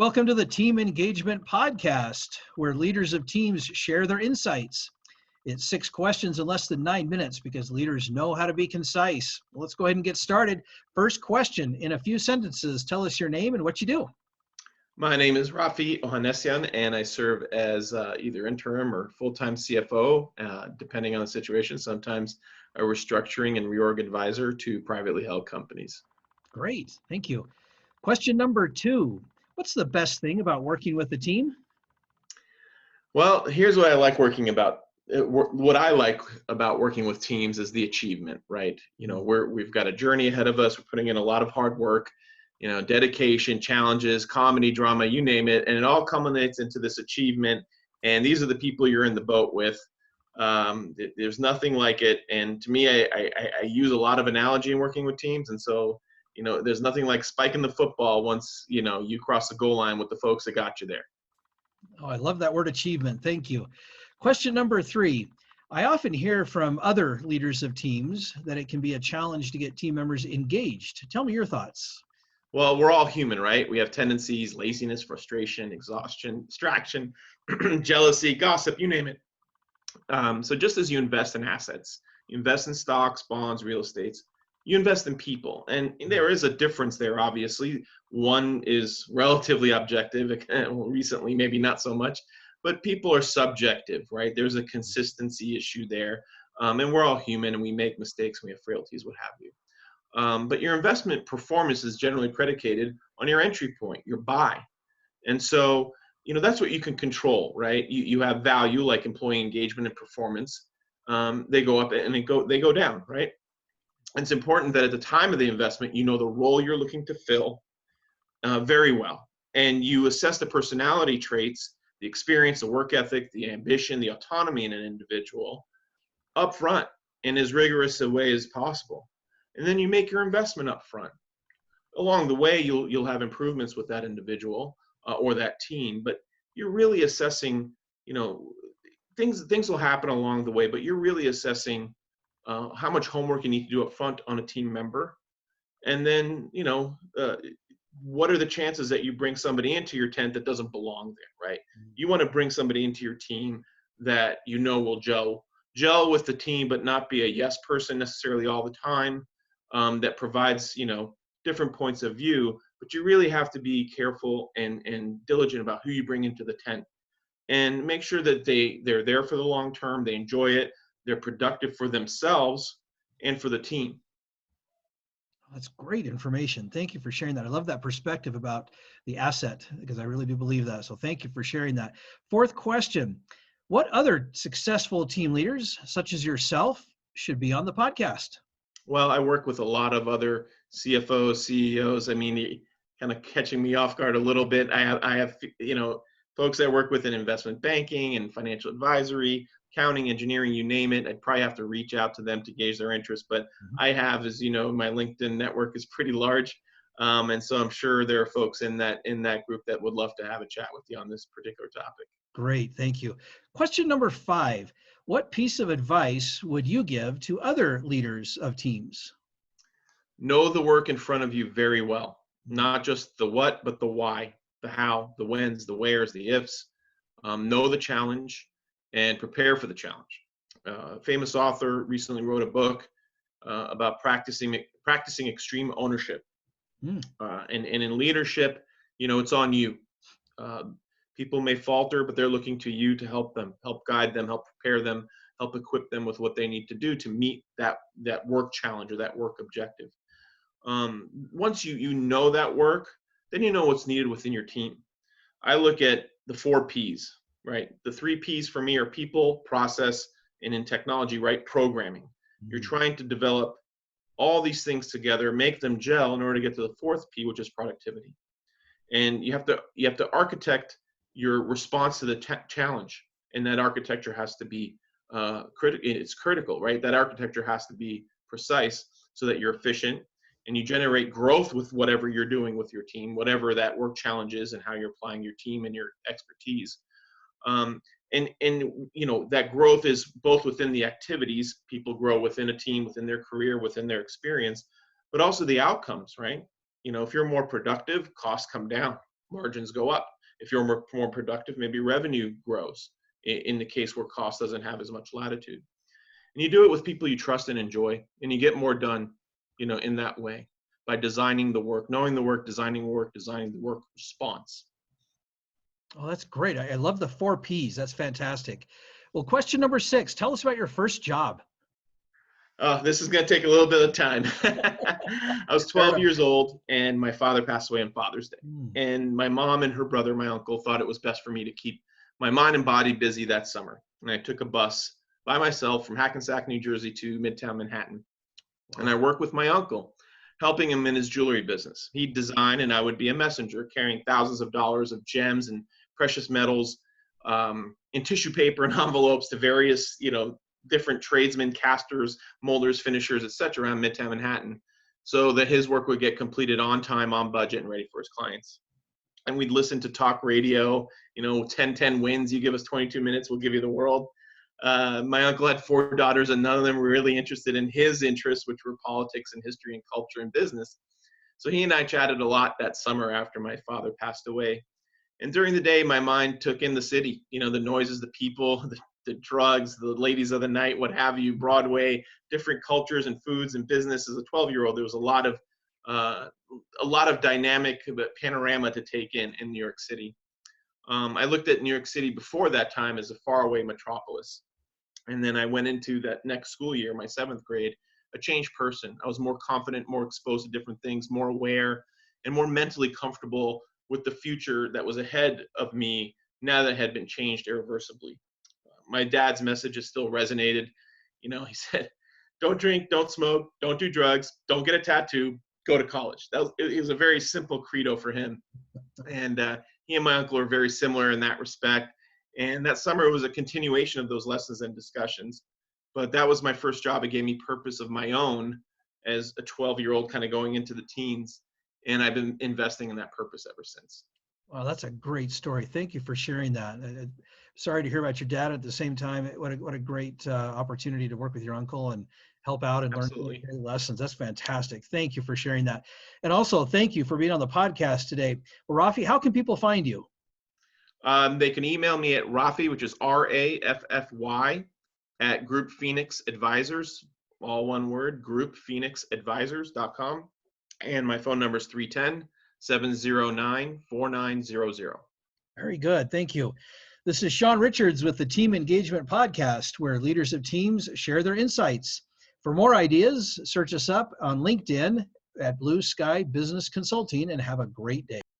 Welcome to the Team Engagement Podcast, where leaders of teams share their insights. It's 6 questions in less than 9 minutes because leaders know how to be concise. Let's go ahead and get started. First question, in a few sentences, tell us your name and what you do. My name is Raffy, Ohannesian, and I serve as either interim or full-time CFO, depending on the situation. Sometimes a restructuring and reorg advisor to privately held companies. Great, thank you. Question number 2, what's the best thing about working with a team? Well, here's what I like what I like about working with teams is the achievement, right? We've got a journey ahead of us. We're putting in a lot of hard work, dedication, challenges, comedy, drama, you name it, and it all culminates into this achievement. And these are the people you're in the boat with. There's nothing like it. And to me, I use a lot of analogy in working with teams. And so, there's nothing like spiking the football once, you cross the goal line with the folks that got you there. Oh, I love that word achievement. Thank you. Question number 3. I often hear from other leaders of teams that it can be a challenge to get team members engaged. Tell me your thoughts. Well, we're all human, right? We have tendencies: laziness, frustration, exhaustion, distraction, jealousy, gossip, you name it. So just as you invest in assets, you invest in stocks, bonds, real estates, you invest in people. And there is a difference there, obviously. One is relatively objective, recently maybe not so much, but people are subjective, right? There's a consistency issue there. And we're all human and we make mistakes, we have frailties, what have you. But your investment performance is generally predicated on your entry point, your buy. And so, that's what you can control, right? You have value like employee engagement and performance. They go up and they go down, right? And it's important that at the time of the investment, you know the role you're looking to fill very well. And you assess the personality traits, the experience, the work ethic, the ambition, the autonomy in an individual up front in as rigorous a way as possible. And then you make your investment up front. Along the way, you'll have improvements with that individual or that team, but you're really assessing, things will happen along the way, but you're really assessing how much homework you need to do up front on a team member. And then, what are the chances that you bring somebody into your tent that doesn't belong there, right? You want to bring somebody into your team that will gel with the team, but not be a yes person necessarily all the time, that provides, different points of view. But you really have to be careful and diligent about who you bring into the tent and make sure that they're there for the long term, they enjoy it, they're productive for themselves and for the team. That's great information. Thank you for sharing that. I love that perspective about the asset because I really do believe that. So thank you for sharing that. 4th question. What other successful team leaders, such as yourself, should be on the podcast? Well, I work with a lot of other CFOs, CEOs. I mean, kind of catching me off guard a little bit. I have folks I work with in investment banking and financial advisory, accounting, engineering, you name it. I'd probably have to reach out to them to gauge their interest. But I have, as you know, my LinkedIn network is pretty large. And so I'm sure there are folks in that group that would love to have a chat with you on this particular topic. Great, thank you. Question number 5. What piece of advice would you give to other leaders of teams? Know the work in front of you very well, not just the what, but the why, the how, the whens, the wheres, the ifs. Know the challenge and prepare for the challenge. A famous author recently wrote a book about practicing extreme ownership. And in leadership, it's on you. People may falter, but they're looking to you to help them, help guide them, help prepare them, help equip them with what they need to do to meet that work challenge or that work objective. Once you know that work, then you know what's needed within your team. I look at the 4 Ps, right? The 3 Ps for me are people, process, and in technology, right? Programming. You're trying to develop all these things together, make them gel in order to get to the 4th P, which is productivity. And you have to architect your response to the challenge, and that architecture has to be it's critical, right? That architecture has to be precise so that you're efficient and you generate growth with whatever you're doing with your team, whatever that work challenge is and how you're applying your team and your expertise. And that growth is both within the activities. People grow within a team, within their career, within their experience, but also the outcomes, right? If you're more productive, costs come down. margins go up. If you're more productive, maybe revenue grows in the case where cost doesn't have as much latitude. And you do it with people you trust and enjoy, and you get more done, in that way by designing the work, knowing the work, designing the work response. Oh, that's great. I love the 4 Ps. That's fantastic. Well, question number 6, tell us about your first job. This is going to take a little bit of time. I was 12 years old, and my father passed away on Father's Day. And my mom and her brother, my uncle, thought it was best for me to keep my mind and body busy that summer. And I took a bus by myself from Hackensack, New Jersey to Midtown Manhattan. And I worked with my uncle, helping him in his jewelry business. He'd design, and I would be a messenger, carrying thousands of dollars of gems and precious metals in tissue paper and envelopes to various, different tradesmen, casters, molders, finishers, etc. around Midtown Manhattan, so that his work would get completed on time, on budget, and ready for his clients. And we'd listen to talk radio, 10-10 wins. You give us 22 minutes, we'll give you the world. My uncle had 4 daughters, and none of them were really interested in his interests, which were politics and history and culture and business. So he and I chatted a lot that summer after my father passed away. And during the day, my mind took in the city, the noises, the people, the drugs, the ladies of the night, what have you, Broadway, different cultures and foods and business. As a 12-year-old, there was a lot of dynamic panorama to take in New York City. I looked at New York City before that time as a faraway metropolis. And then I went into that next school year, my 7th grade, a changed person. I was more confident, more exposed to different things, more aware, and more mentally comfortable with the future that was ahead of me now that it had been changed irreversibly. My dad's messages still resonated. He said, don't drink, don't smoke, don't do drugs, don't get a tattoo, go to college. It was a very simple credo for him. And he and my uncle are very similar in that respect. And that summer, it was a continuation of those lessons and discussions. But that was my first job. It gave me purpose of my own as a 12-year-old kind of going into the teens. And I've been investing in that purpose ever since. Wow, that's a great story. Thank you for sharing that. Sorry to hear about your dad. At the same time, what a great opportunity to work with your uncle and help out and Absolutely. learn lessons. That's fantastic. Thank you for sharing that. And also, thank you for being on the podcast today. Well, Raffy, how can people find you? They can email me at Raffy, which is Raffy, at Group Phoenix Advisors, all one word, groupphoenixadvisors.com. And my phone number is 310-709-4900. Very good. Thank you. This is Sean Richards with the Team Engagement Podcast, where leaders of teams share their insights. For more ideas, search us up on LinkedIn at Blue Sky Business Consulting, and have a great day.